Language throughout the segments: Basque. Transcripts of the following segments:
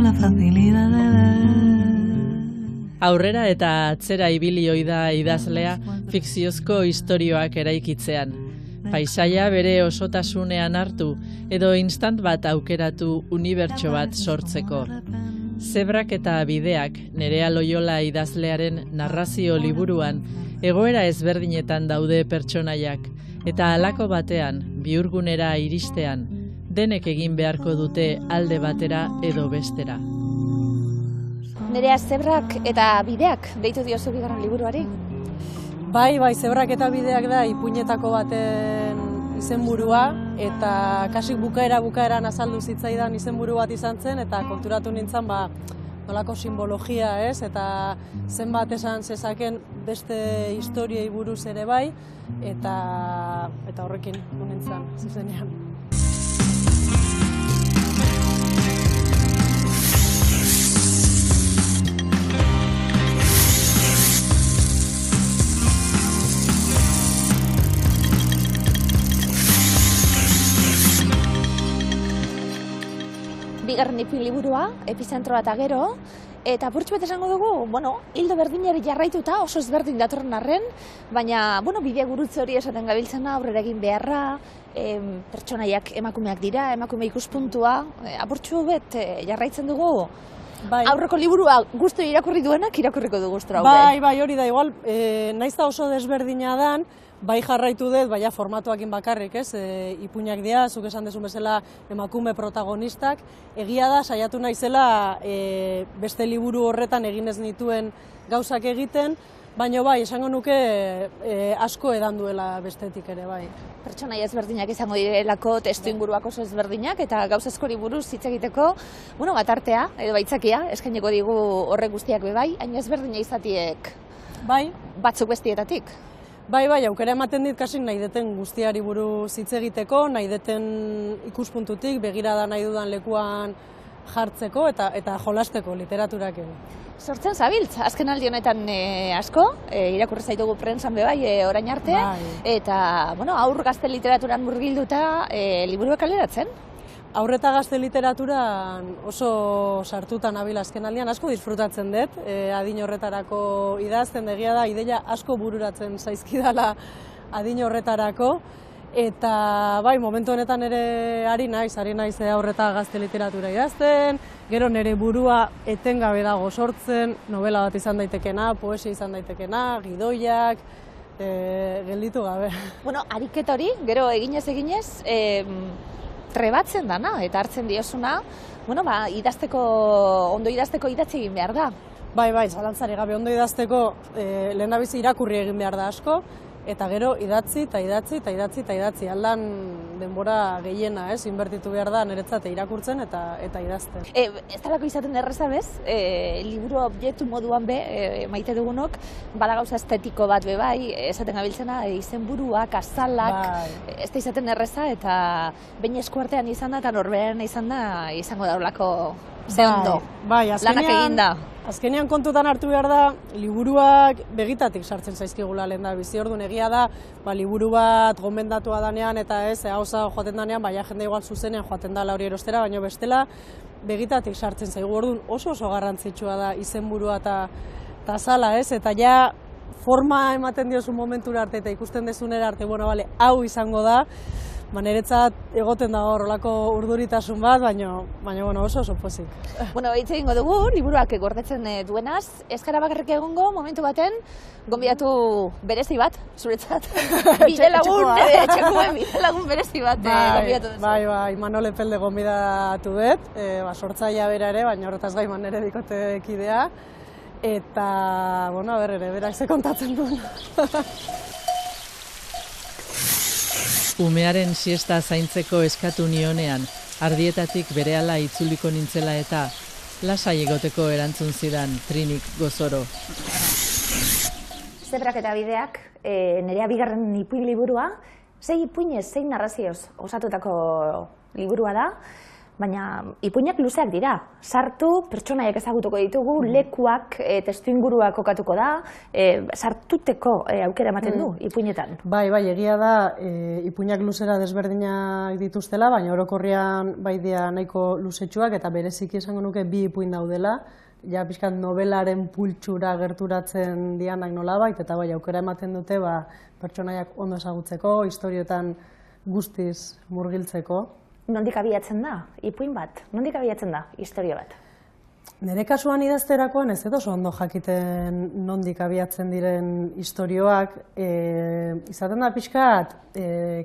la facilidad de ver. Aurrera eta atzera ibili ohi da idazlea fikziozko istorioak eraikitzean. Paisaia bere osotasunean hartu edo instant bat aukeratu unibertso bat sortzeko. Zebrak eta bideak Nerea Loyola idazlearen narrazio liburuan egoera ezberdinetan daude pertsonaiak eta halako batean bihurgunera iristean denek egin beharko dute alde batera edo bestera. Nerea, zebrak eta bideak deitu diozu bigarren liburuari? Bai, zebrak eta bideak da ipuinetako baten izenburua eta kasik bukaeran azaldu zitzaidan izenburu bat izan zen eta konturatu nintzen nolako simbologia, ez? Eta zenbat esan zezaken beste historiei buruz ere bai eta horrekin nintzen zuzenean. Bigarren liburua, epizentroa eta gero, eta apurtxu bat esango dugu, hildo berdinari jarraituta oso ezberdin datorren arren, baina, bide gurutze hori esaten gabiltzena, aurrera egin beharra, pertsonaiak emakumeak dira, emakume ikuspuntua, apurtxu bet jarraitzen dugu, aurreko liburua guztu irakurri duenak irakurriko du guztu. Bai, hori da, igual, naiz da oso desberdina dan, bai jarraitu dut, baina formatuakin bakarrik, ez? Ipuinak dira, zuk esan dezun bezala emakume protagonistak. Egia da, saiatu naizela beste liburu horretan egin ez nituen gauzak egiten, baina bai, esango nuke asko edan duela bestetik ere, bai. Pertsonaia ezberdinak izango direlako, testu inguruak oso ezberdinak, eta gauza askori buruz hitz egiteko, batartea, edo baitzakia, eskaineko digu horrek guztiak bai, hain ezberdina izatiek batzuk bestietatik. Bai, aukera ematen dit kasik nahi deten guztiari buruz hitz egiteko, nahi deten ikuspuntutik, begirada nahi dudan lekuan jartzeko eta jolasteko literaturak. Sortzen zabiltz, azken aldi honetan asko, irakurri zaitugu prentsan bai orain arte, eta aur gazte literaturan murgilduta liburuak kaleratzen? Aur eta gazte literaturan oso sartutan nabil azken aldian, asko disfrutatzen dut, adin horretarako idazten, egia da, ideia asko bururatzen zaizkidala adin horretarako, eta bai, momentu honetan ere ari naiz aur eta gazte literatura idazten, gero nire burua etengabe dago sortzen, novela bat izan daitekena, poesia izan daitekena, gidoiak, gelditu gabe. Ariketa hori, gero eginez, trebatzen dana eta hartzen diosuna, ondo idazteko idatzi egin behar da. Bai, zalantzari gabe ondo idazteko lehendabizi irakurri egin behar da asko, eta gero idatzi, aldan denbora gehiena, inbertitu behar da niretzat irakurtzen eta idazten. Ez talako izaten erreza bez, liburu objektu moduan maite dugunok, bada gauza estetiko bat bai, esaten gabiltzena, izenburuak, azalak, ez da izaten erreza eta behin eskuartean izan da eta norberan izan da izango daulako zehondo, lanak eginda. Azkenean kontutan hartu behar da, liburuak begitatik sartzen zaizkigula lehen da bizi. Orduan egia da, liburu bat gomendatua danean eta hauza joaten danean, jende igual zuzenean joaten da hori erostera, baina bestela begitatik sartzen zaigu. Orduan oso garrantzitsua da izenburua eta azala, eta ja forma ematen diozu momentura arte eta ikusten dezunera arte, hau izango da, niretzat egoten dago horrelako urduritasun bat, baina oso pozik. Hitz egingo dugu, liburuak gordetzen duenaz, ez gara bakarrik egongo, momentu baten, gonbidatu berezi bat, zuretzat, bidelagun berezi bat gonbidatu duzu. Bai, Manol Epelde gonbidatu dut, sortzailea bera ere, baina horretaz gaiman ere bikote kidea, eta, berak ze kontatzen duen. Umearen siesta zaintzeko eskatu nionean, ardietatik berehala itzuliko nintzela eta lasai egoteko erantzun zidan Trinik Gozoro. Zebrak eta bideak, Nerea bigarren ipuin liburua, 6 ipuinez, 6 narrazioz osatutako liburua da, baina ipuinak luzeak dira. Sartu, pertsonaiak ezagutuko ditugu, lekuak, testuinguruak kokatuko da, sartuteko aukera ematen du ipuinetan. Bai, egia da, ipuinak luzera desberdinak dituztela, baina orokorrean bai dira nahiko luzetxuak eta bereziki esango nuke bi ipuin daudela. Ja, pixkat nobelaren pultsura gerturatzen dianak nolabait, eta bai, aukera ematen dute pertsonaiak ondo ezagutzeko, historiotan guztiz murgiltzeko. Nondik abiatzen da, ipuin bat? Nondik abiatzen da, historia bat? Nire kasuan idazterakoan ez oso ondo jakiten nondik abiatzen diren istorioak. Izaten da pixkat,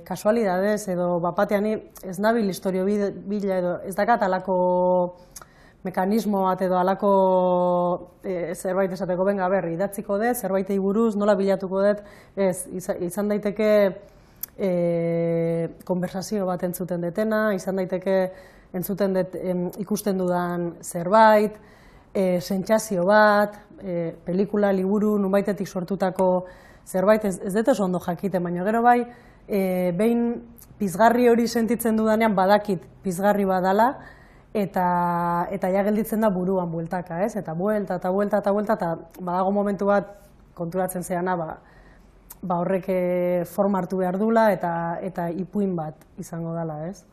kasualidadez edo bapatean ez nabil istorio bila edo ez dakat alako mekanismo bat edo alako zerbait esateko, benga berri, idatziko dut, zerbaitei buruz, nola bilatuko dut, ez, izan daiteke konversazio bat entzuten detena, izan daiteke entzuten dut ikusten dudan zerbait, sentsazio bat, pelikula, liburu, nunbaitetik sortutako zerbait, ez dut oso ondo jakiten, baina gero bai, behin pizgarri hori sentitzen dudanean badakit pizgarri badala, eta ja gelditzen da buruan bueltaka, ez? Eta buelta, eta badago momentu bat konturatzen zeana, horrek forma hartu behar dula eta ipuin bat izango dela, ez?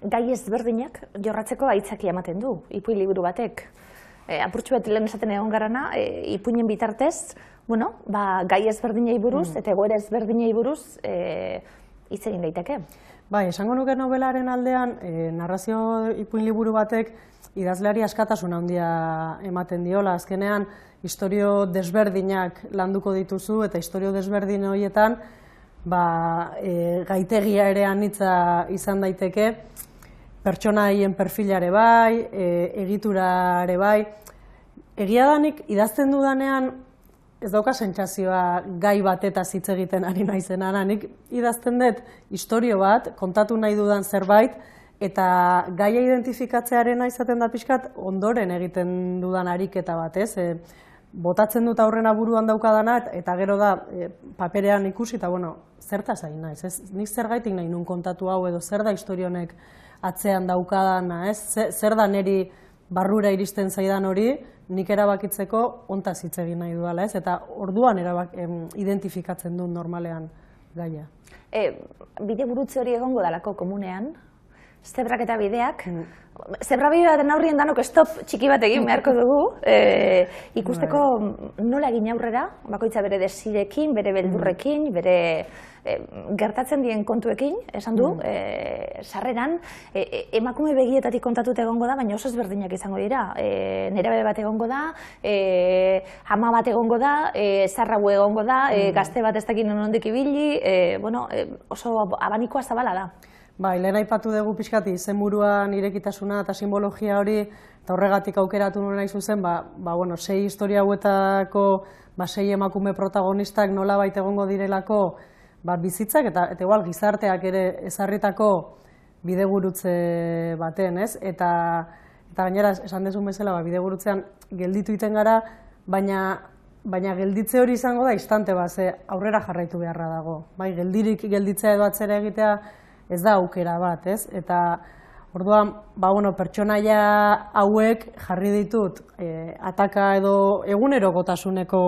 Gai ezberdinak jorratzeko aitzaki ematen du, ipuin liburu batek. Apurtxu bat lehen esaten egon garana, ipuinen bitartez, gai ezberdinei buruz eta egoera ezberdinei buruz hitz egin daiteke. Bai, esango nuke nobelaren aldean, narrazio ipuin liburu batek idazleari askatasun handia ematen diola. Azkenean, istorio desberdinak landuko dituzu eta istorio desberdin horietan gaitegia ere anitza izan daiteke, pertsonaien perfilare bai, egiturare bai. Egia danik, idazten dudanean, ez dauka sentsazioa gai batetaz hitz egiten ari naizenana. Nik idazten dut istorio bat, kontatu nahi dudan zerbait, eta gaia identifikatzearena izaten da pixkat ondoren egiten dudan ariketa bat, ez? Botatzen dut aurrena buruan daukadana, eta gero da paperean ikusi, eta zertaz ari naiz, ez? Nik zergaitik nahi nun kontatu hau edo zer da istorionek atzean daukadana, ez? Zer da niri barrura iristen zaidan hori, nik erabakitzeko ontaz hitz egin nahi dudala, ez? Eta orduan identifikatzen dut normalean gaia. Bide gurutze hori egongo dalako komunean, zebrak eta bideak, zebra bide baten aurrien danok stop txiki bat egin beharko dugu, ikusteko nola egin aurrera, bakoitza bere desirekin, bere beldurrekin, bere gertatzen dien kontuekin, esan du, sarreran, emakume begietatik kontatute egongo da, baina oso ezberdinak izango dira. Nerabe bat egongo da, ama bat egongo da, zarrabu egongo da, gazte bat ez dakin nondik ibili, oso abanikoa zabala da. Bai, lehen aipatu dugu pixkati, izenburuan irekitasuna eta simbologia hori, eta horregatik aukeratu nahi zuzen, 6 historia hauetako 6 emakume protagonistak nolabait egongo direlako bizitzak, eta igual gizarteak ere ezarritako bidegurutze baten, ez? Eta gainera, esan dezun bezala, bidegurutzean gelditu iten gara, baina gelditze hori izango da instante bat, aurrera jarraitu beharra dago. Bai, geldirik gelditzea edo atzera egitea ez da aukera bat, ez? Eta orduan, pertsonaia hauek jarri ditut ataka edo egunerokotasuneko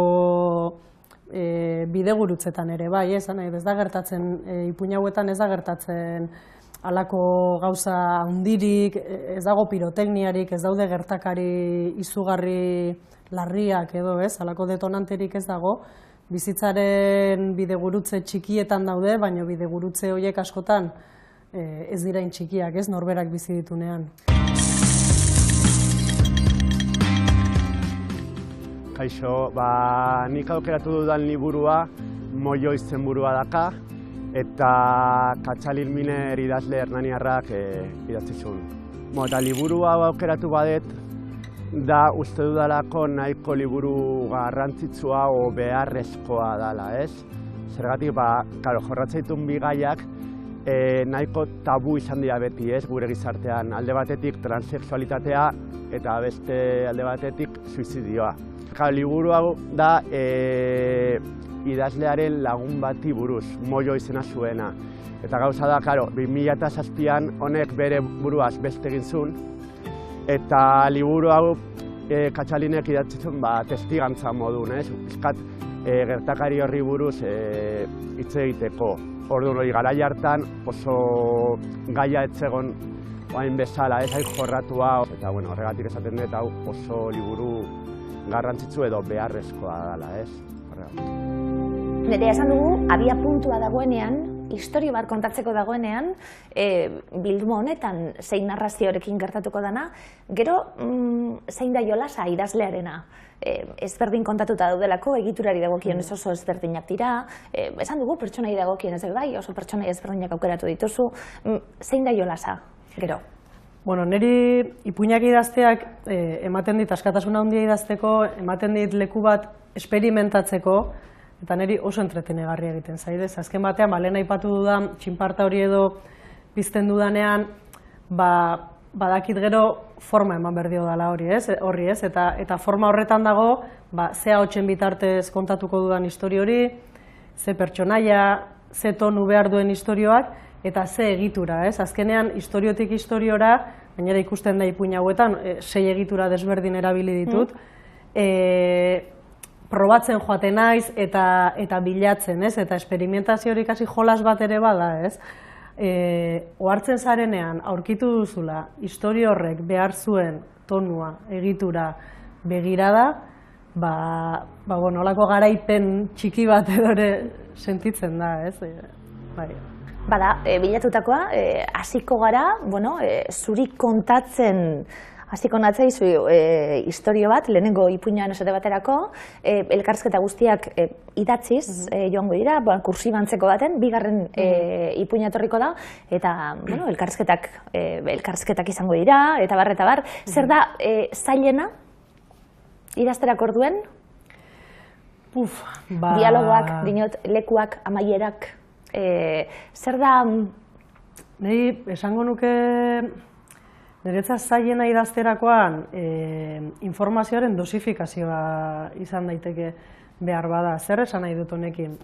bidegurutzetan ere, bai, ez da gertatzen, ipuin hauetan ez da gertatzen halako gauza handirik, ez dago pirotekniarik, ez daude gertakari izugarri larriak edo, ez, halako detonanterik ez dago, bizitzaren bidegurutze txikietan daude, baina bidegurutze horiek askotan ez dirain txikiak, ez, norberak bizi ditunean. Kaixo, nik aukeratu dudan liburua Moio izenburua daka, eta Katxalil Miner idazle hernaniarrak idatzi zuen. Eta liburua aukeratu badet, da uste dudalako nahiko liburu garrantzitsua o beharrezkoa dela, ez? Zergatik, jorratzaitun bigaiak nahiko tabu izan dira beti, ez, gure gizartean. Alde batetik transexualitatea eta beste alde batetik suizidioa. Liburu hau da idazlearen lagun bati buruz, Moio izena zuena. Eta gauza da, karo, 2007an honek bere buruaz beste egin zuen, eta liburu hau Katxalinek idatzitzen testigantza modun, pizkat gertakari horri buruz hitz egiteko. Orduan hori garai hartan oso gaia etzegon hain bezala, hain jorratua, eta horregatik esaten dut hau oso liburu garrantzitsu edo beharrezkoa dela, Nerea esan dugu, abia puntua dagoenean, istorio bat kontatzeko dagoenean, bilduma honetan zein narrazioarekin gertatuko dana, gero zein da jolasa idazlearena. Ezberdin kontatuta daudelako, egiturari dagokionez oso ezberdinak dira, esan dugu pertsonai dagokionez bai, oso pertsonai ezberdinak aukeratu dituzu, zein da jolasa, gero? Bueno, niri ipuinak idazteak ematen dit askatasuna handia idazteko, ematen dit leku bat esperimentatzeko, eta niri oso entretenegarria egiten zaidez. Azken batean, lehen aipatu dudan, txinparta hori edo pizten dudanean, badakit gero forma eman berdio dela horri ez, eta forma horretan dago, ze ahotsen bitartez kontatuko dudan histori hori, ze pertsonaia, ze tonu behar duen istorioak, eta ze egitura, ez? Azkenean, istoriotik istoriora, gainera ikusten da ipuin hauetan, 6 egitura desberdin erabili ditut, probatzen joaten naiz eta bilatzen, ez? Eta esperimentazio hori kasi jolas bat ere bada, ez? Ohartzen zarenean, aurkitu duzula, istorio horrek behar zuen tonua, egitura, begirada, olako garaipen txiki bat edo ere sentitzen da, ez? Bada, bilatutakoa, hasiko gara, zuri kontatzen hasiko natzaizu istorio bat, lehenengo ipuinean esate baterako, elkarrizketa guztiak idatziz joango dira, kursibantzeko baten, bigarren ipuina etorriko da, eta elkarrizketak izango dira, eta bar. Zer da zailena idazterako orduen? Dialogoak, dinot, lekuak, amaierak, zer da? Nei, esango nuke, niretzat zailena idazterakoan informazioaren dosifikazioa izan daiteke behar bada. Zer esan nahi dut honekin?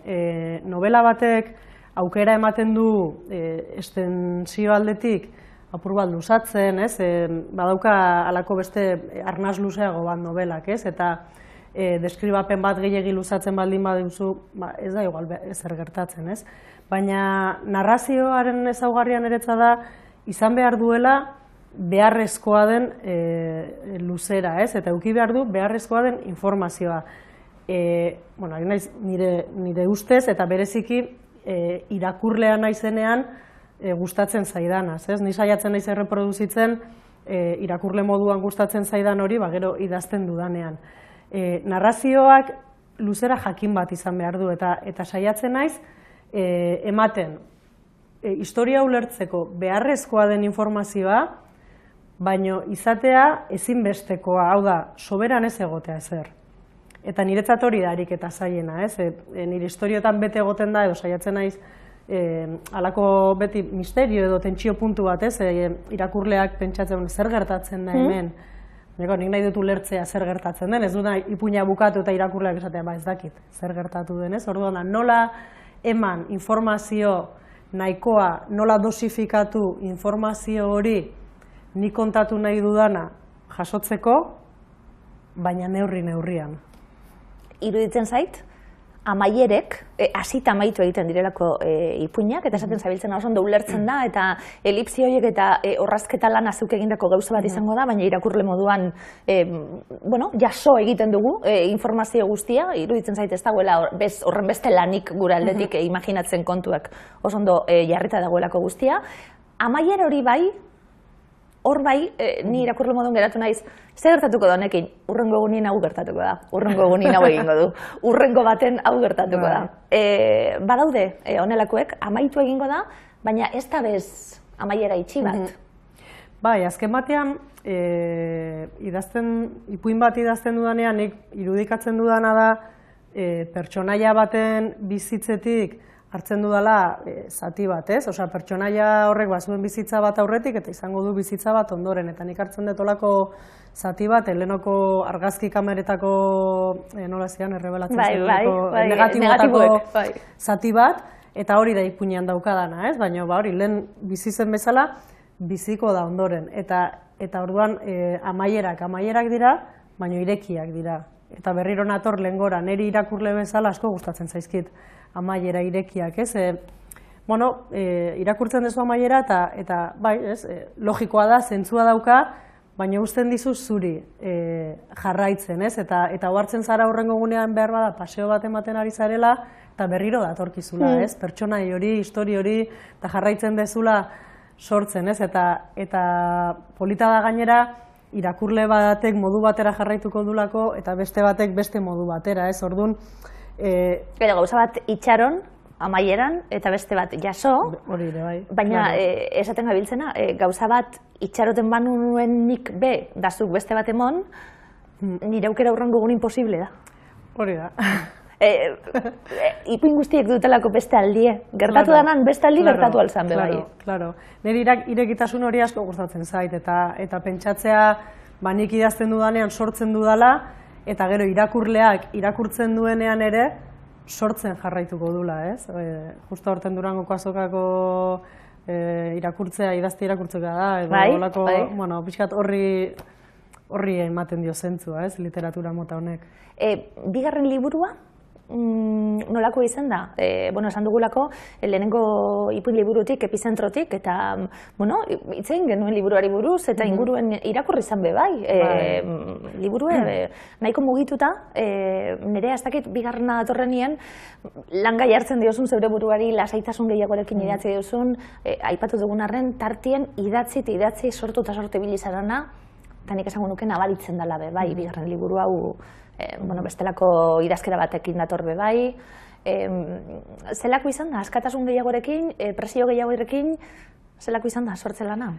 Novela batek aukera ematen du estensio aldetik apur bat luzatzen, badauka halako beste arnaz luzeago bat novelak, eta deskribapen bat gehiegi luzatzen baldin baduzu, ez da igual ezer gertatzen, baina narrazioaren ezaugarrian eretza da izan behar duela beharrezkoa den luzera, eta eduki behar du beharrezkoa den informazioa. Ari naiz nire ustez eta bereziki irakurlea naizenean gustatzen zaidanaz. Ni saiatzen naiz erreproduzitzen irakurle moduan gustatzen zaidan hori, gero idazten dudanean. Narrazioak luzera jakin bat izan behar du eta saiatzen naiz ematen historia ulertzeko beharrezkoa den informazioa, baino izatea ezinbestekoa, hau da, soberan ez egotea ezer. Eta niretzat hori da ariketa zailena, nire historiotan bete egoten da, edo saiatzen naiz, halako beti misterio edo tentsio puntu bat, irakurleak pentsatzen zer gertatzen da hemen. Nik nahi dut ulertzea zer gertatzen den, ez dut nahi ipuina bukatu eta irakurleak esatea, ez dakit zer gertatu den, orduan da, nola eman informazio nahikoa, nola dosifikatu informazio hori nik kontatu nahi dudana jasotzeko, baina neurrian. Iruditzen zait, amaierek, hasita amaitu egiten direlako ipuinak, eta esaten zabiltzen oso ondo ulertzen da, eta elipsi horiek eta orrazketa lan azuk egindako gauza bat izango da, baina irakurle moduan jaso egiten dugu informazio guztia, iruditzen zait ez dagoela horren beste lanik gure aldetik imaginatzen kontuak oso ondo jarrita dagoelako guztia. Amaier hori bai, hor bai, ni irakurle moduan geratu naiz, zer gertatuko da honekin? Urrengo egunin hau gertatuko da, urrengo egunin hau egingo du, urrengo baten hau gertatuko da. Badaude, honelakoek, amaitu egingo da, baina ez da bez amaiera itxi bat. Bai, azken batean, ipuin bat idazten dudanean, nik irudikatzen dudana da, pertsonaia baten bizitzetik hartzen dudala zati bat, ez? Osea, pertsonaia horrek bazuen bizitza bat aurretik eta izango du bizitza bat ondoren. Eta nik hartzen dut olako zati bat, lehenoko argazki kameretako, nola zian, errebelatzen negatibotako zati bat, eta hori da ipuinean daukadana, ez? Baina hori, lehen bizi zen bezala, biziko da ondoren. Eta orduan, amaierak dira, baina irekiak dira. Eta berriro nator lehengora, niri irakurle bezala asko gustatzen zaizkit amaiera irekiak, ez? Irakurtzen dezu amaiera eta bai, ez? Logikoa da, zentzua dauka, baina uzten dizu zuri jarraitzen, ez? Eta ohartzen zara horrengo gunean behar bada paseo bat ematen ari zarela, eta berriro datorkizula, ez? Pertsonai hori, histori hori, eta jarraitzen dezula sortzen, ez? Eta polita da gainera, irakurle batek modu batera jarraituko dulako, eta beste batek beste modu batera, ez? Orduan, gauza bat itxaron, amaieran, eta beste bat jaso, baina esaten gabiltzena, gauza bat itxaroten banu nuen nik be, dazuk beste bat emon, nire aukera hurrengo egun imposible da. Hori da. Ipuin guztiek dutelako beste aldie. Gertatu danan beste aldi gertatu alzan be bai. Claro. Nire irekitasun hori asko gustatzen zait, eta pentsatzea nik idazten dudanean sortzen dudala, eta gero irakurleak irakurtzen duenean ere sortzen jarraituko dula, ez? Justo horten Durangoko azokako idazte irakurtzea da, edo olako, pixkat horri ematen dio zentzua, ez? Literatura mota honek. Bigarren liburua, nolako izan da? Esan dugulako, lehenengo ipuin liburutik, epizentrotik, eta, itzen genuen liburuari buruz, eta inguruen irakurri izan be bai. Liburue, nahiko mugituta, nire ez dakit bigarrena datorrenien, langai hartzen diozun zeure buruari, lasaitasun gehiagorekin idatzi diozun, aipatu dugun arren, tartien idatzi sortu eta sortu bilizarana, eta nik esango nuke nabaritzen dela be bai, bigarren liburu hau, bestelako idazkera batekin dator be bai. Zelako izan da, askatasun gehiagorekin, presio gehiagorekin, zelako izan da, sortze lana?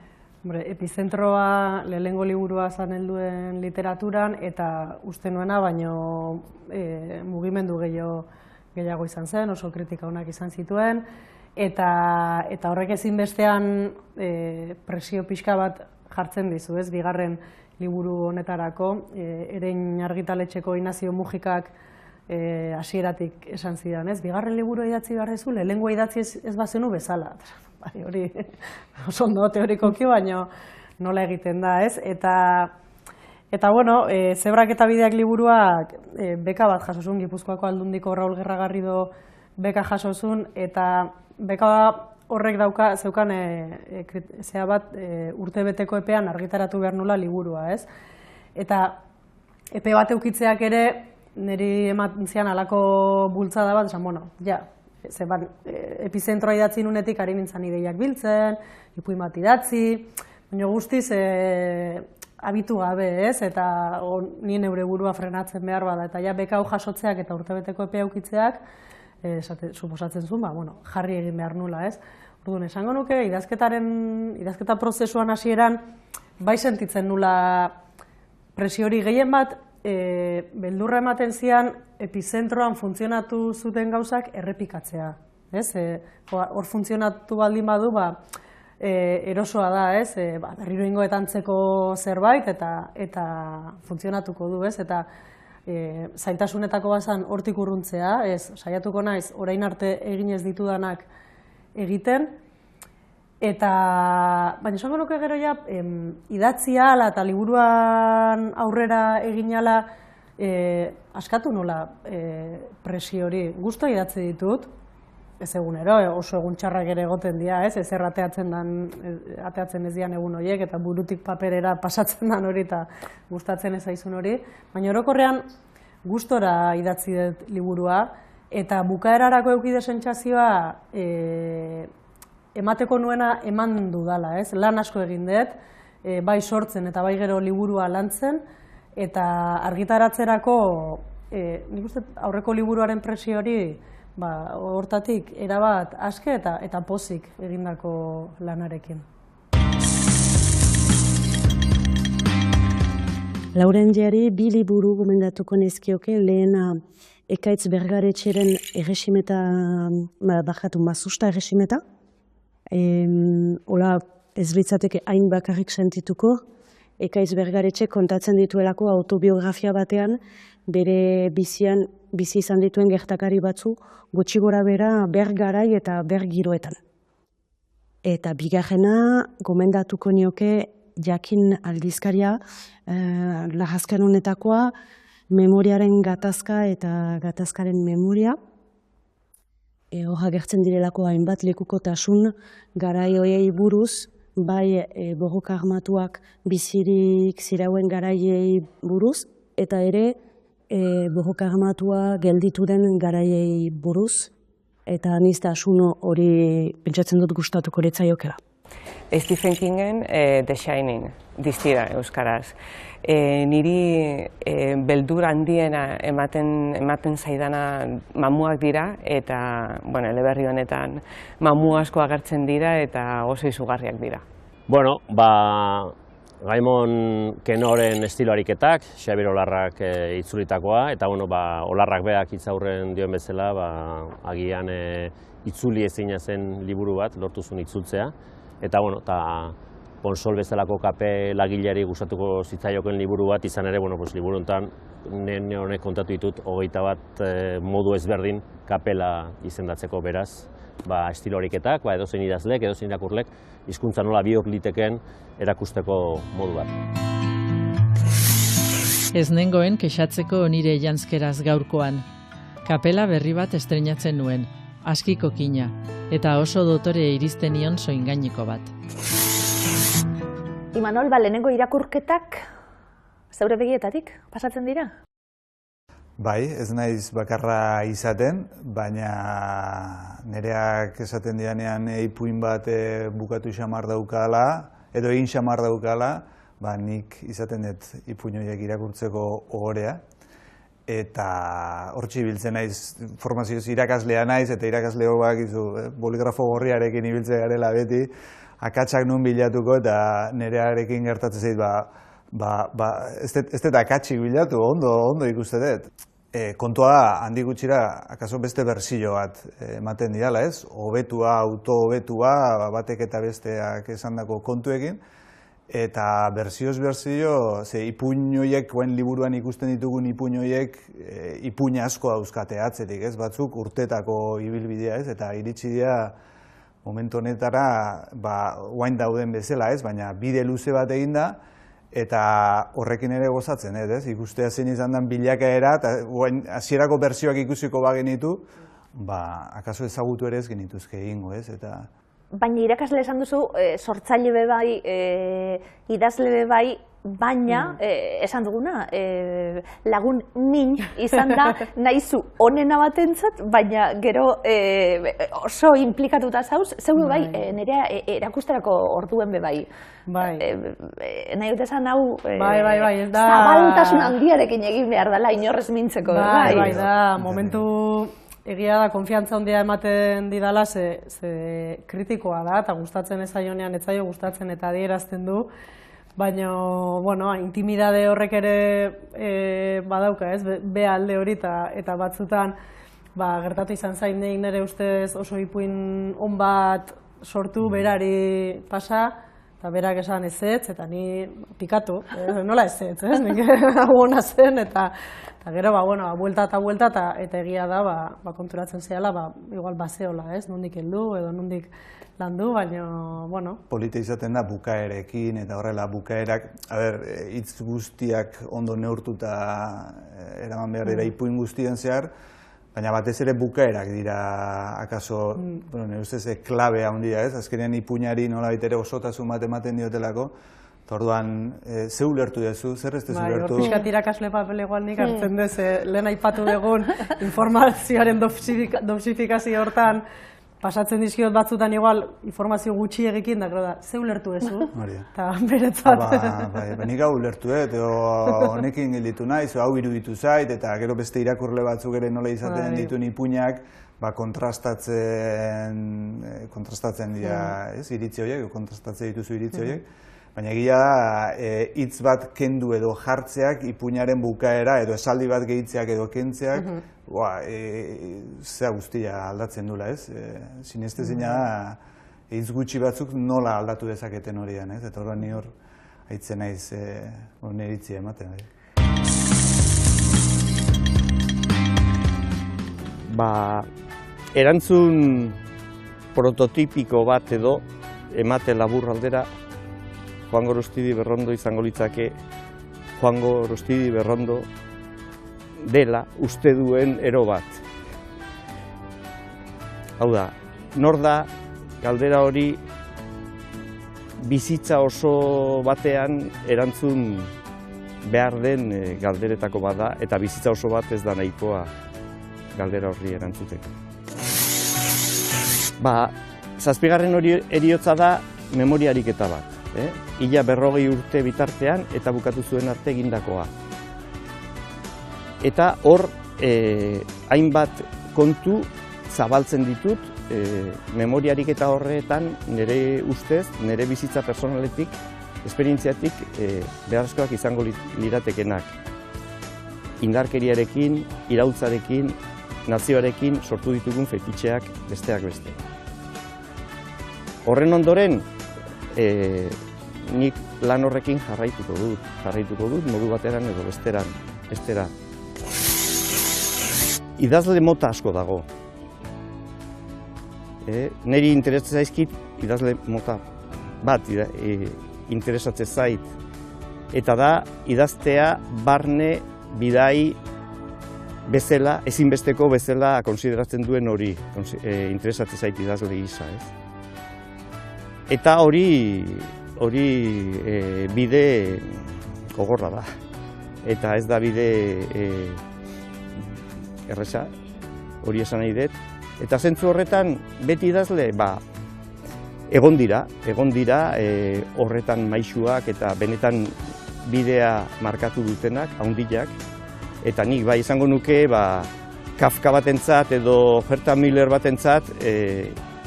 Epizentroa lehenengo liburua zan helduen literaturan, eta uste nuena, baino mugimendu gehiago izan zen, oso kritika onak izan zituen, eta horrek ezinbestean presio pixka bat jartzen dizu, ez, bigarren liburu honetarako, erein argitaletxeko Inazio Mujikak hasieratik esan zidan, ez? Bigarren liburu idatzi behar dezu, lehenengo idatzi ez bazenu bezala. Hori oso ondo teorikoki, baina nola egiten da, ez? Eta Zebrak eta Bideak liburuak beka bat jasozun, Gipuzkoako Aldundiko Raul Gerragarrido beka jasozun, eta beka horrek zeukan zea bat urtebeteko epean argitaratu behar nula liburua, ez? Eta epe bat eukitzeak ere, niri ematen zian alako bultzada bat, esan, epizentroa idatzi nunetik ari nintzen ideiak biltzen, ipuin bat idatzi, baina guztiz abitu gabe, ez? Eta nien neure burua frenatzen behar bada, eta beka hau jasotzeak eta urtebeteko epea eukitzeak, suposatzen zuen, jarri egin behar nula, ez? Orduan, esango nuke, idazketa prozesuan hasieran, bai sentitzen nula presio hori gehien bat, beldurra ematen zian, epizentroan funtzionatu zuten gauzak errepikatzea. Hor funtzionatu baldin badu, erosoa da, berriro ingoetantzeko zerbait, eta funtzionatuko du, eta zailtasunetako bazan hortik urruntzea, saiatuko naiz, orain arte egin ez ditudanak egiten, baina esango nuke gero idatzi ala eta liburuan aurrera egin ala askatu nola presio hori. Gusto idatzi ditut, ez egunero, oso egun txarrak ere egoten dira, ez zer ateatzen ez dian egun horiek, eta burutik paperera pasatzen dan hori eta gustatzen ez zaizun hori, baina orokorrean gustora idatzi dut liburua, eta bukaerarako eukide sentsazioa emateko nuena eman dudala, ez? Lan asko egin dut, bai sortzen eta bai gero liburua lantzen, eta argitaratzerako, nik uste aurreko liburuaren presio hori, hortatik erabat aske eta pozik egindako lanarekin. Laurentziari bi liburu gomendatuko nizkioke, lehena Ekaitz Bergaretxeren erresimeta, mazusta erresimeta. Hola, ez litzateke hain bakarrik sentituko. Ekaitz Bergaretxe kontatzen dituelako autobiografia batean, bere bizi izan dituen gertakari batzu, gutxi gora bera bergarai eta bergiroetan. Eta bigarrena, gomendatuko nioke Jakin aldizkaria, lahazkan honetakoa, memoriaren gatazka eta gatazkaren memoria. Hor agertzen direlako hainbat lekukotasun garai horiei buruz, bai borroka armatuak bizirik zirauen garaiei buruz, eta ere borroka armatua gelditu den garaiei buruz, eta aniztasun hori pentsatzen dut gustatuko litzaiokela. Stephen Kingen The Shining, diztira euskaraz. Niri beldur handiena ematen zaidana mamuak dira, eta eleberri honetan mamu asko agertzen dira eta oso izugarriak dira. Bueno, Gaimon Kenoren estilo ariketak, Xabier Olarrak itzulitakoa, eta Olarrak beak hitzaurren dioen bezala, agian itzuli ezina zen liburu bat, lortu zuen itzultzea. Eta Ponsol bezalako kapelagileari gustatuko zitzaioken liburu bat, izan ere, liburu honetan, nene honek kontatu ditut, 21 modu ezberdin kapela izendatzeko beraz. Estilo horiketak, edozein idazlek, edozein irakurlek, hizkuntza nola bihur liteken erakusteko modu bat. Ez nengoen kexatzeko nire janzkeraz gaurkoan. Kapela berri bat estreinatzen nuen, askiko kina, eta oso dotore iristen nion soingaineko bat. Imanol, lehenengo irakurketak zeure begietatik pasatzen dira? Bai, ez naiz bakarra izaten, baina nereak esaten dianean ipuin bat bukatu xamar daukala, edo egin xamar daukala, nik izaten dut ipuin horiek irakurtzeko ohorea. Eta hortxe ibiltzen naiz, formazioz irakaslea naiz, eta irakasle horiek boligrafo gorriarekin ibiltzen garela beti, akatsak nun bilatuko, eta nerearekin gertatzen zait, ez dut akatsik bilatu, ondo ikuste dut. Kontua da, handik gutxira, akaso beste berzio bat ematen didala, ez? Hobetua, auto-hobetua, batek eta besteak esandako kontuekin. Eta berzioz berzio, ipuin horiek, liburuan ikusten ditugun ipuin horiek, ipuin asko dauzkate atzetik, ez? Batzuk urtetako ibilbidea, ez? Eta iritsi dira momentu honetara, oain dauden bezala, ez? Baina bide luze bat egin da, eta horrekin ere gozatzen, ez? Ikustea zein izan den bilakaera, eta hasierako berzioak ikusiko bagenitu, akaso ezagutu ere ez genituzke egingo, ez? Baina irakasle esan duzu, sortzaile be bai, idazle be bai, baina esan duguna, lagun min izan da nahizu onena batentzat, baina gero oso implikatuta zauz, zeu bai, nerea erakusterako orduen be bai. Nahi dut esan hau, zabaltasun handiarekin egin behar dela inorrez mintzeko. Bai, da, momentu egia da, konfiantza handia ematen didala, ze kritikoa da, eta gustatzen ez zaionean, ez zaio gustatzen eta adierazten du. Baina, intimidade horrek ere badauka, ez? Be alde hori eta batzutan gertatu izan zain nire ustez oso ipuin on bat sortu, berari pasa, eta berak esan ezetz, eta ni pikatu, nola ezetz, ez? Nik agona zen, eta gero, buelta eta egia da, konturatzen zehala, igual baseola, ez? Nondik heldu edo nondik landu, baina, Polita izaten da bukaerekin, eta horrela bukaerak, hitz guztiak ondo neurtuta eraman behar dira ipuin guztien zehar, baina batez ere bukaerak dira, akaso, nire ustez, klabe handia, ez? Azkenean ipuinari nolabait ere osotasun bat ematen diotelako, eta orduan, ze ulertu duzu, zer ez duzu ulertu? Hor pixkat irakasle papel egual nik hartzen duz, lehen aipatu dugun informazioaren dosifikazio hortan, pasatzen dizkiot batzutan igual informazio gutxi egikin, da, ze ulertu duzu, eta beretzat. Nik hau ulertu, honekin gelditu naiz, hau iruditu zait, eta gero beste irakurle batzuk ere nola izaten dituen ipuinak, kontrastatzen dira iritzi horiek, kontrastatzen dituzu iritzi horiek, Baina egia hitz bat kendu edo jartzeak ipuinaren bukaera edo esaldi bat gehitzeak edo kentzeak zea guztia aldatzen dula, ez? Sinestezina hitz gutxi batzuk nola aldatu dezaketen horian, ez? Eta horren ni hor haitzen naiz nire iritzia ematen. Erantzun prototipiko bat edo emate labur aldera Juan Gorostidi Berrondo izango litzake Juan Gorostidi Berrondo dela uste duen ero bat. Hau da, nor da galdera hori bizitza oso batean erantzun behar den galderetako bada eta bizitza oso bat ez da nahikoa galdera horri erantzuteko. Zazpigarren hori heriotza da memoria ariketa bat. Ila 40 urte bitartean eta bukatu zuen arte egindakoa. Eta hor hainbat kontu zabaltzen ditut memoria ariketa horretan nire ustez, nire bizitza personaletik, esperientziatik beharrezkoak izango liratekenak. Indarkeriarekin, iraultzarekin, nazioarekin sortu ditugun fetitxeak besteak beste. Horren ondoren, nik lan horrekin jarraituko dut modu bateran edo bestera. Idazle mota asko dago. Niri interesatzen zaizkit idazle mota bat interesatzen zait. Eta da, idaztea barne bidai bezala, ezinbesteko bezala konsideratzen duen hori. Interesatzen zait idazle gisa, ez? Eta hori bide gogorra da. Eta ez da bide erresa, hori esan nahi dut. Eta zentzu horretan, beti idazle, egon dira horretan maisuak eta benetan bidea markatu dutenak, haundiak. Eta nik izango nuke Kafka batentzat edo Herta Müller batentzat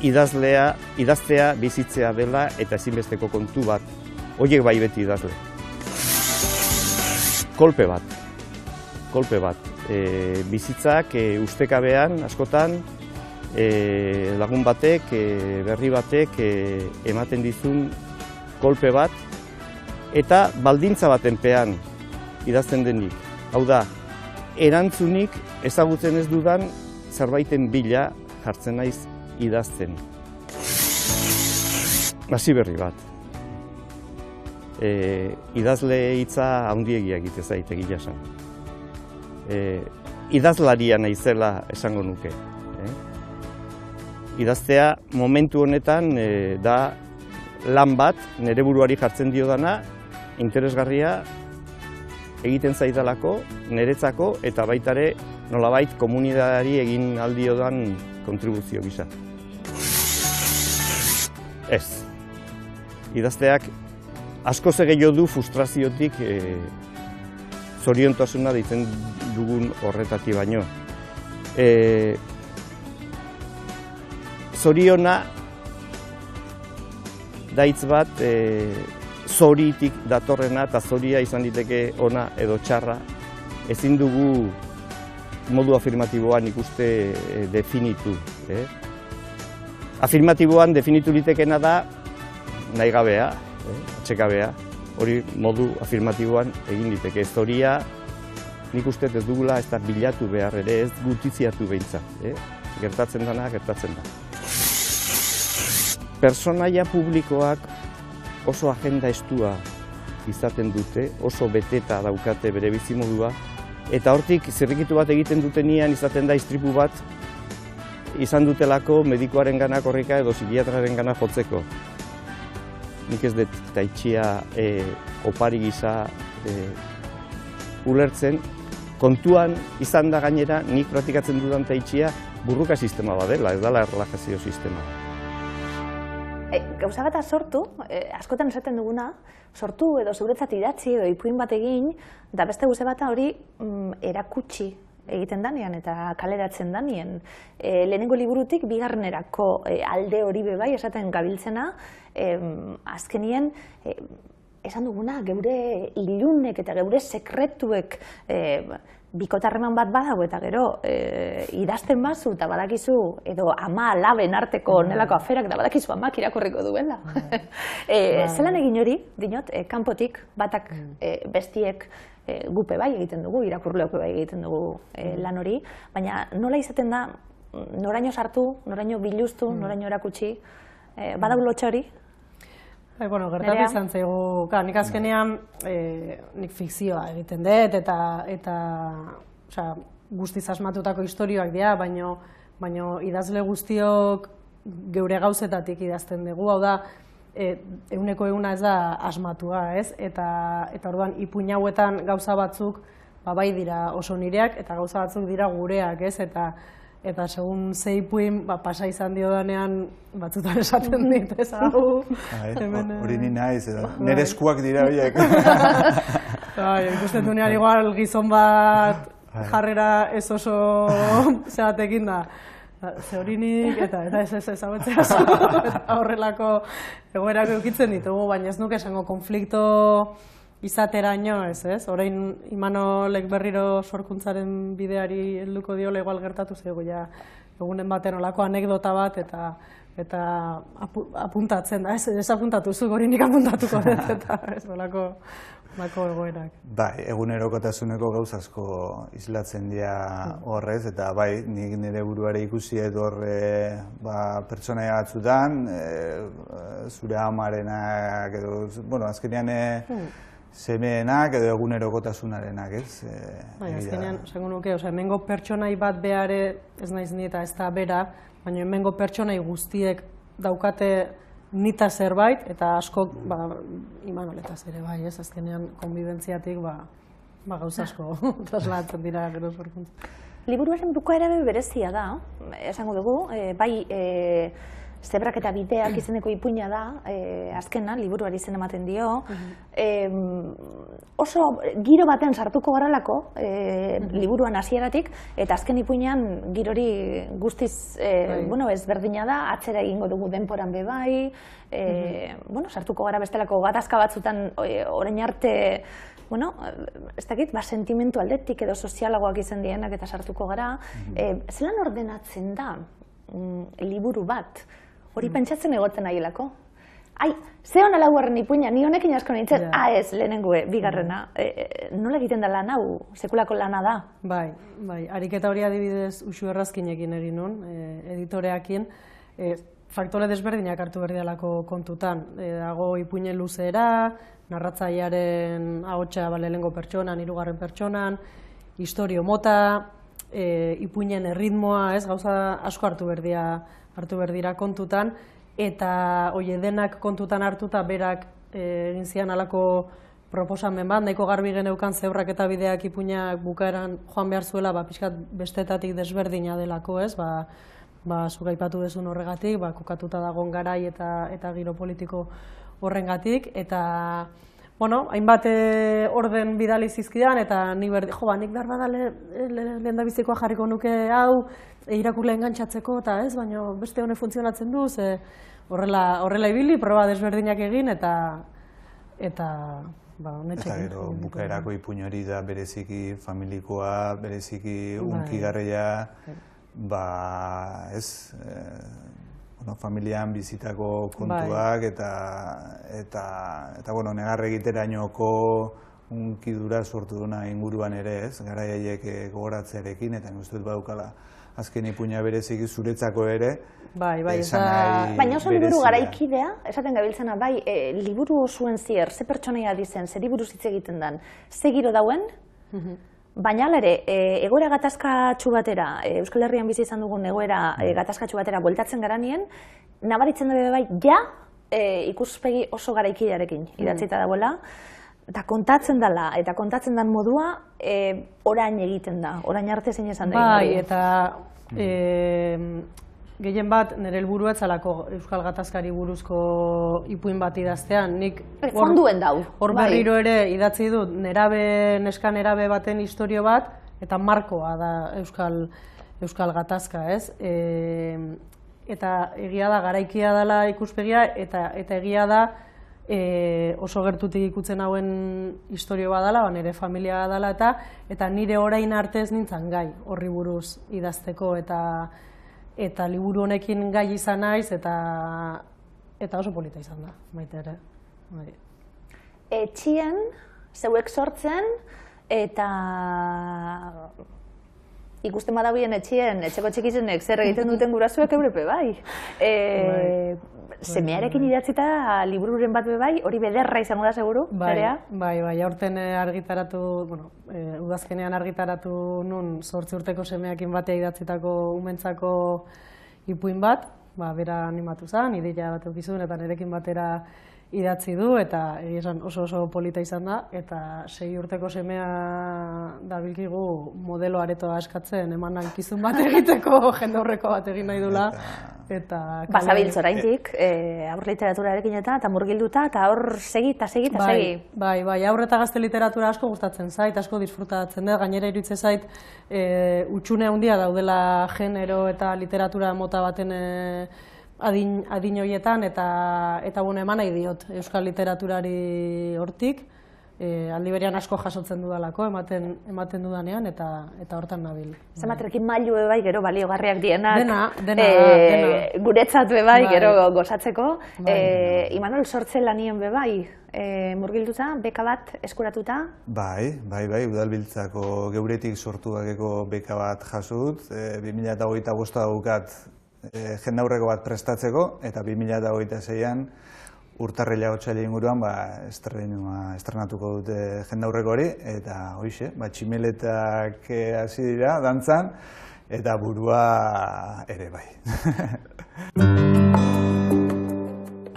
idaztea bizitzea dela eta ezinbesteko kontu bat. Horiek bai beti idazle. Kolpe bat. Bizitzak ustekabean askotan lagun batek, berri batek ematen dizun kolpe bat eta baldintza batenpean idazten denik. Hau da, erantzunik ezagutzen ez dudan zerbaiten bila jartzen naiz idazten. Hasi berri bat. Idazle hitza handiegia egite zait egia esan. Idazlaria naizela esango nuke. Idaztea momentu honetan da lan bat nire buruari jartzen diodana, interesgarria egiten zaidalako, niretzako eta baitare nolabait komunitateari egin aldiodan kontribuzio gisa. Ez. Idazteak askoz gehiago du frustraziotik zoriontasuna deitzen dugun horretati baino. Zoriona daitz bat zoritik datorrena eta zoria izan diteke ona edo txarra. Ezin dugu modu afirmatiboan ikuste definitu. Afirmatiboan definitu litekena da nahi gabea, atxekabea. Hori modu afirmatiboan egin liteke. Zoria nik uste ez dugula ez da bilatu behar ere, ez gutiziatu behintzat. Gertatzen dana, gertatzen da. Personaia publikoak oso agenda estua izaten dute, oso beteta daukate bere bizimodua, eta hortik zirrikitu bat egiten dutenean izaten da istripu bat izan dutelako medikuaren gana korrika edo psikiatraren gana jotzeko. Nik ez dut taitxia opari gisa ulertzen, kontuan izan da gainera nik praktikatzen dudan taitxia burruka sistema badela, ez dela erlajazio sistema. Gauza bat sortu, askotan esaten duguna, sortu edo zuretzat idatzi edo ipuin bat egin, da beste gauza bat hori erakutsi egiten danean eta kaleratzen danean. Lehenengo liburutik bigarrenerako alde hori bebai esaten gabiltzena, azkenien esan duguna, geure ilunek eta geure sekretuek bikotarreman bat badago eta gero idazten bazu eta badakizu edo ama alaben arteko nelako aferak da badakizu amak irakurriko duela. Zelan egin hori, dinot, kanpotik batak bestiek gupe bai egiten dugu, irakurleope bai egiten dugu lan hori, baina nola izaten da, noraino sartu, noraino biluztu, noraino erakutsi, badago lotxa hori? Gertatu izan zaigu, nik azkenean nik fikzioa egiten dut eta guztiz asmatutako istorioak dira, baina idazle guztiok geure gauzetatik idazten dugu, hau da, ehuneko ehuna ez da asmatua, ez? Eta orduan ipuin hauetan gauza batzuk bai dira oso nireak eta gauza batzuk dira gureak, ez? Eta segun ze ipuin pasa izan dio danean batzutan esaten dit, ez hau. Hori ni naiz, nire eskuak dira horiek. Ikusten dunean igual gizon bat jarrera ez oso zeatekin da. Ze hori nik eta ez hauetzea horrelako egoerak eukitzen ditugu, baina ez nuke esango konflikto izateraino, ez? Orain Imanolek berriro sorkuntzaren bideari helduko diola igual gertatu zego ja egunen baten olako anekdota bat eta apuntatzen da, ez apuntatu zu hori nik apuntatuko dut eta ez olako egoerak. Bai, egunerokotasuneko gauza asko islatzen dira horrez eta bai, nik nire buruare ikusi edo horre pertsonaia batzutan, zure amarenak edo, bueno, azkenean semeenak edo egunerokotasunarenak, ez? Azkenean, esango nuke, hemengo pertsonai bat behare, ez naiz ni eta ez da bera, baina hemengo pertsonai guztiek daukate nita zerbait, eta askok, Imanoletaz ere bai, ez? Azkenean, konbibentziatik, gauza asko traslatzen dira gero sorkuntza. Liburuaren bukaera berezia da, esango dugu, bai Zebrak eta bideak izeneko ipuina da, azkena, liburuari izen ematen dio. Oso giro baten sartuko garalako, liburuan hasieratik, eta azken ipuinean girori guztiz ezberdina da, atzera egingo dugu denporan be bai, sartuko gara bestelako gatazka batzutan orain arte, ez dakit, sentimentu aldetik edo sozialagoak izan dienak eta sartuko gara. Zelan ordenatzen da liburu bat? Hori pentsatzen egoten nahielako. Ze hona laugarren ipuina, ni honekin asko nintzen, ez, lehenengo, bigarrena. Nola egiten da lan hau? Sekulako lana da? Bai, ariketa hori adibidez Uxu Errazkinekin egin nun, editoreakin, faktore desberdinak hartu berdialako kontutan. Dago ipuinen luzera, narratzailearen ahotsa lehenengo pertsonan, hirugarren pertsonan, istorio mota, ipuinen erritmoa, gauza asko hartu berdira kontutan, eta hori denak kontutan hartuta berak egin zian alako proposamen bat, nahiko garbi geneukan Zebrak eta bideak ipuinak bukaeran joan behar zuela, pixkat bestetatik desberdina delako, zuk aipatu dezun horregatik, kokatuta dagoen garai eta giro politiko horrengatik, eta hainbat orden bidali zizkidan, eta nik behar bada lehendabizikoa jarriko nuke hau, irakurle engantzatzeko, eta ez, baina beste honek funtzionatzen du, horrela ibili, proba desberdinak egin, eta honetxekin. Eta gero bukaerako ipuin hori da bereziki familikoa, bereziki unkigarria, familian bizitako kontuak eta negar egiterainoko unkidura sortu duna inguruan ere, garaiaiek gogoratzearekin, eta nik uste dut badukala azken ipuina bereziki zuretzako ere. Baina oso liburu garaikidea, esaten gabiltzena, liburu zuen zier, ze pertsonaia dizen, ze liburu hitz egiten den, ze giro dauen, baina ere, egoera gatazkatxu batera, Euskal Herrian bizi izan dugun egoera gatazkatxu batera bueltatzen garanien, nabaritzen dabe ikuspegi oso garaikidearekin idatzita dagoela, eta kontatzen dela, eta kontatzen den modua, orain egiten da, orain arte zein esan da. Eta gehien bat, nire helburua etzalako Euskal Gatazkari buruzko ipuin bat idaztean. Fonduen dau. Hor berriro ere idatzi dut, neska nerabe baten istorio bat, eta markoa da Euskal Gatazka, ez? Eta egia da, garaikia dela ikuspegia, eta egia da, oso gertutik ikutzen hauen historio badala, nire familia dela eta nire orain arte ez nintzen gai horri buruz idazteko eta liburu honekin gai izan naiz eta oso polita izan da, baita ere. Etxien, zeuek sortzen eta ikusten badabien etxien, etxeko txikizenek zer egiten duten gurasoek eurepe bai. Semearekin idatzita libururen bat bai, hori bederra izango da seguru, Nerea? Bai, aurten argitaratu, udazkenean argitaratu nun 8 urteko semeakin batea idatzitako umentzako ipuin bat, bera animatu zen, ideia bat eukizun eta nirekin batera idatzi du eta esan oso polita izan da eta 6 urteko semea dabilkigu modelo aretoa eskatzen eman nankizun bat egiteko jendaurreko bat egin nahi dula. Bazabiltz oraindik, aur literaturarekin eta murgilduta eta hor segi. Bai, aur eta gazte literatura asko gustatzen zait, asko disfrutatzen dut, gainera iruditzen zait hutsune handia daudela genero eta literatura mota baten adin horietan eta eman nahi diot euskal literaturari hortik. Aldi berean asko jasotzen dudalako, ematen dudanean eta hortan nabil. Zematerekin mailu bai gero baliogarriak dienak, dena. Guretzat bai gero gozatzeko. Imanol sortzen lanien bai, murgilduta, beka bat eskuratuta? Bai, udalbiltzako geuretik sortuakeko beka bat jasut. 2025 daukat jendaurreko bat prestatzeko eta 2026an urtarrila otsaila inguruan estrenatuko dute jendaurreko hori eta hoxe, tximeletak hasi dira dantzan eta burua ere bai.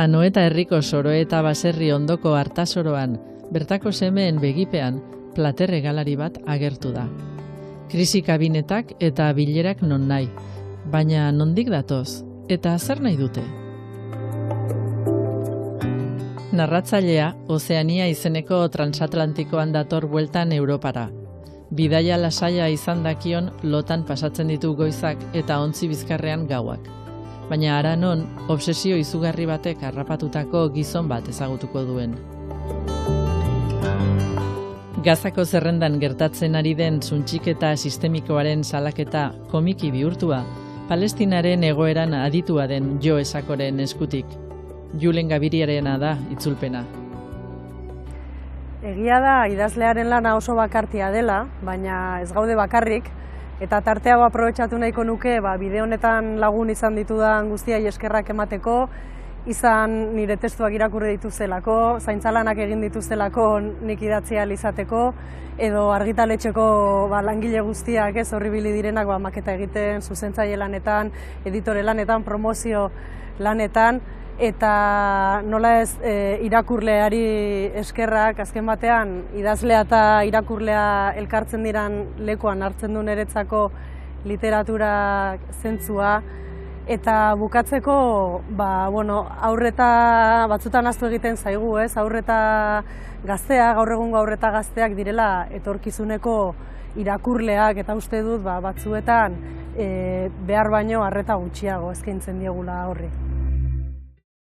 Anoeta herriko Soroeta baserri ondoko Artasoroan, bertako semeen begipean, plater hegalari bat agertu da. Krisi kabinetak eta bilerak non nahi, baina nondik datoz eta zer nahi dute? Narratzailea, Ozeania izeneko transatlantikoan dator bueltan Europara. Bidaia lasaia izan dakion lotan pasatzen ditu goizak eta ontzi bizkarrean gauak. Baina hara non, obsesio izugarri batek harrapatutako gizon bat ezagutuko duen. Gazako zerrendan gertatzen ari den suntxiketa sistemikoaren salaketa komiki bihurtua, Palestinaren egoeran aditua den Jo Esakoren eskutik. Julen Gabiriarena da itzulpena. Egia da idazlearen lana oso bakartia dela, baina ez gaude bakarrik, eta tarteago aprobetxatu nahiko nuke bide honetan lagun izan ditudan guztiai eskerrak emateko, izan nire testuak irakurri dituzelako, zaintzalanak egin dituzelako nik idatzi ahal izateko, edo argitaletxeko langile guztiak horri bili direnak maketa egiten, zuzentzaile lanetan, editore lanetan, promozio lanetan, eta nola ez irakurleari eskerrak, azken batean idazlea eta irakurlea elkartzen diran lekuan hartzen du niretzako literatura zentzua, eta bukatzeko aurreta batzutan ahaztu egiten zaigu, aurreta gazteak, gaur egungo aurreta gazteak direla etorkizuneko irakurleak, eta uste dut batzuetan behar baino arreta gutxiago eskaintzen diegula horri.